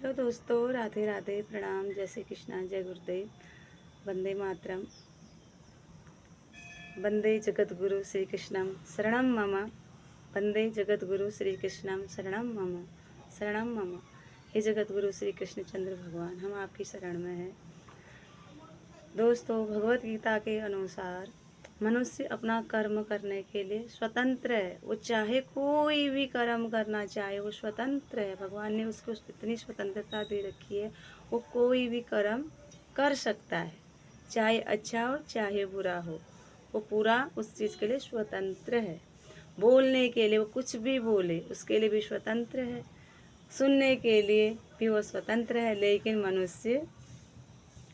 Hello दोस्तों, राधे राधे, प्रणाम, जय श्री कृष्णा, जय गुरुदेव, वंदे मातरम, वंदे जगद्गुरु श्री कृष्णम शरणम मम, वंदे जगद्गुरु श्री कृष्णम शरणम मम, शरणम मम। हे जगद्गुरु श्री कृष्णचंद्र भगवान, हम आपकी शरण में हैं। दोस्तों, भगवत गीता के अनुसार मनुष्य अपना कर्म करने के लिए स्वतंत्र है। वो चाहे कोई भी कर्म करना चाहे, वो स्वतंत्र है। भगवान ने उसको इतनी स्वतंत्रता दे रखी है, वो कोई भी कर्म कर सकता है, चाहे अच्छा हो चाहे बुरा हो। वो पूरा उस चीज़ के लिए स्वतंत्र है। बोलने के लिए वो कुछ भी बोले, उसके लिए भी स्वतंत्र है। सुनने के लिए भी वो स्वतंत्र है। लेकिन मनुष्य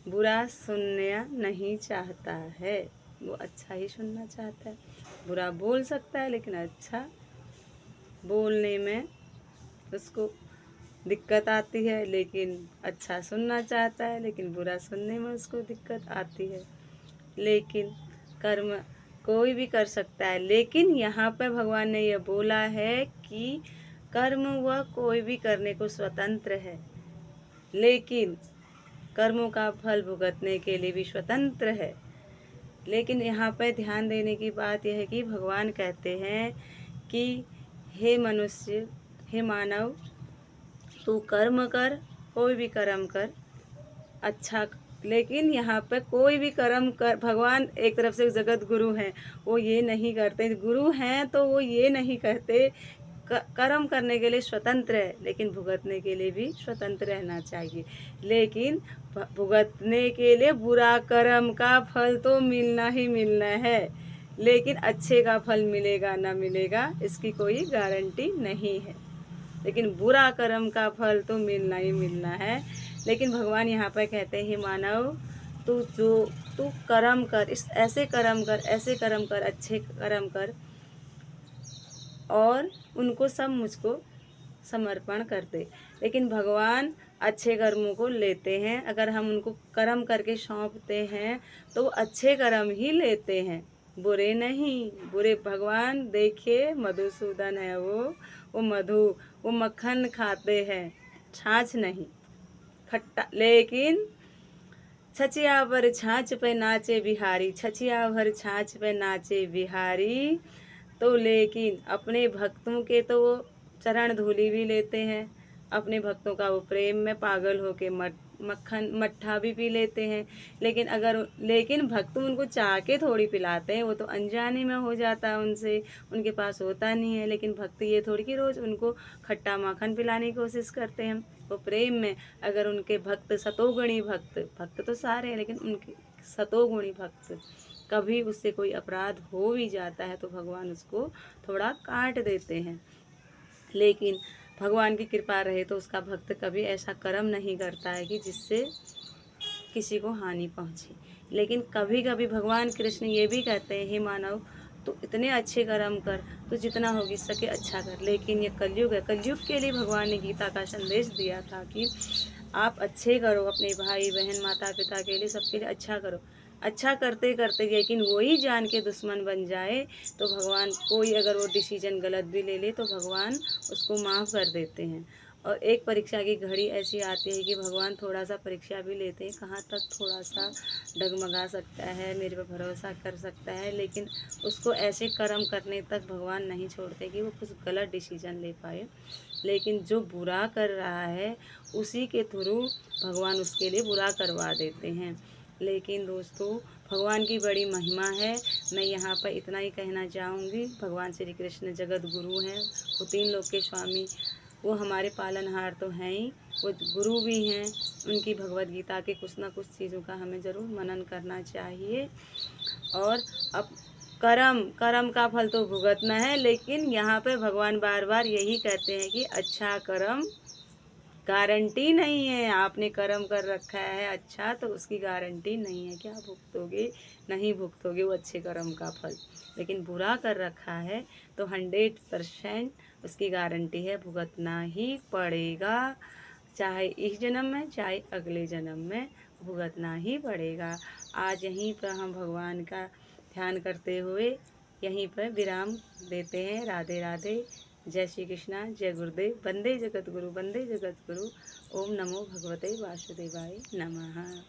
बुरा सुनना नहीं चाहता है, वो अच्छा ही सुनना चाहता है। बुरा बोल सकता है, लेकिन अच्छा बोलने में उसको दिक्कत आती है। लेकिन अच्छा सुनना चाहता है, लेकिन बुरा सुनने में उसको दिक्कत आती है। लेकिन कर्म कोई भी कर सकता है। लेकिन यहाँ पर भगवान ने यह बोला है कि कर्म वह कोई भी करने को स्वतंत्र है, लेकिन कर्मों का फल भुगतने के लिए भी स्वतंत्र है। लेकिन यहाँ पर ध्यान देने की बात यह है कि भगवान कहते हैं कि हे मनुष्य, हे मानव, तू कर्म कर, कोई भी कर्म कर, अच्छा। लेकिन यहाँ पे कोई भी कर्म कर, भगवान एक तरफ से जगत गुरु हैं, वो ये नहीं करते। गुरु हैं तो वो ये नहीं कहते कर्म करने के लिए स्वतंत्र है, लेकिन भुगतने के लिए भी स्वतंत्र रहना चाहिए। लेकिन भुगतने के लिए बुरा कर्म का फल तो मिलना ही मिलना है, लेकिन अच्छे का फल मिलेगा ना मिलेगा इसकी कोई गारंटी नहीं है। लेकिन बुरा कर्म का फल तो मिलना ही मिलना है। लेकिन भगवान यहाँ पर कहते हैं, मानव, तू कर्म कर, इस ऐसे कर्म कर, ऐसे कर्म कर, अच्छे कर्म कर, और उनको सब मुझको समर्पण कर दे। लेकिन भगवान अच्छे कर्मों को लेते हैं। अगर हम उनको कर्म करके सौंपते हैं तो वो अच्छे कर्म ही लेते हैं, बुरे नहीं। बुरे भगवान देखिए, मधुसूदन है वो मधु, वो मक्खन खाते हैं, छाछ नहीं, खट्टा। लेकिन छचिया भर छाछ पे नाचे बिहारी, छचिया भर छाछ पे नाचे बिहारी। तो लेकिन अपने भक्तों के तो वो चरण धूलि भी लेते हैं, अपने भक्तों का वो प्रेम में पागल होके मक्खन मट्ठा भी पी लेते हैं। लेकिन भक्त उनको चाह के थोड़ी पिलाते हैं, वो तो अनजाने में हो जाता है उनसे, उनके पास होता नहीं है। लेकिन भक्त ये थोड़ी कि रोज़ उनको खट्टा माखन पिलाने की कोशिश करते हैं। वो प्रेम में, अगर उनके भक्त सतोगुणी भक्त, भक्त तो सारे हैं लेकिन उनके सतोगुणी भक्त, कभी उससे कोई अपराध हो भी जाता है तो भगवान उसको थोड़ा काट देते हैं। लेकिन भगवान की कृपा रहे तो उसका भक्त कभी ऐसा कर्म नहीं करता है कि जिससे किसी को हानि पहुँचे। लेकिन कभी कभी भगवान कृष्ण ये भी कहते हैं, हे मानव, तू इतने अच्छे कर्म कर, तू जितना होगी सके अच्छा कर। लेकिन ये कलयुग है, कलयुग के लिए भगवान ने गीता का संदेश दिया था कि आप अच्छे करो, अपने भाई बहन माता पिता के लिए, सबके लिए अच्छा करो। अच्छा करते करते लेकिन वही जान के दुश्मन बन जाए तो भगवान, कोई अगर वो डिसीजन गलत भी ले ले तो भगवान उसको माफ़ कर देते हैं। और एक परीक्षा की घड़ी ऐसी आती है कि भगवान थोड़ा सा परीक्षा भी लेते हैं, कहाँ तक थोड़ा सा डगमगा सकता है, मेरे पर भरोसा कर सकता है। लेकिन उसको ऐसे कर्म करने तक भगवान नहीं छोड़ते कि वो कुछ गलत डिसीजन ले पाए। लेकिन जो बुरा कर रहा है उसी के थ्रू भगवान उसके लिए बुरा करवा देते हैं। लेकिन दोस्तों, भगवान की बड़ी महिमा है। मैं यहाँ पर इतना ही कहना चाहूँगी, भगवान श्री कृष्ण जगत गुरु हैं, वो तीन लोक के स्वामी, वो हमारे पालनहार तो हैं ही, वो गुरु भी हैं। उनकी भगवत गीता के कुछ ना कुछ चीज़ों का हमें ज़रूर मनन करना चाहिए। और अब कर्म कर्म का फल तो भुगतना है, लेकिन यहाँ पे भगवान बार बार यही कहते हैं कि अच्छा कर्म गारंटी नहीं है। आपने कर्म कर रखा है अच्छा, तो उसकी गारंटी नहीं है कि आप भुगतोगे, नहीं भुगतोगे वो अच्छे कर्म का फल। लेकिन बुरा कर रखा है तो 100% उसकी गारंटी है, भुगतना ही पड़ेगा। चाहे इस जन्म में चाहे अगले जन्म में भुगतना ही पड़ेगा। आज यहीं पर हम भगवान का ध्यान करते हुए यहीं पर विराम देते हैं। राधे राधे, जय श्री कृष्णा, जय गुरुदेव, वंदे जगत गुरु, वंदे जगत गुरु। ओम नमो भगवते वासुदेवाय नमः।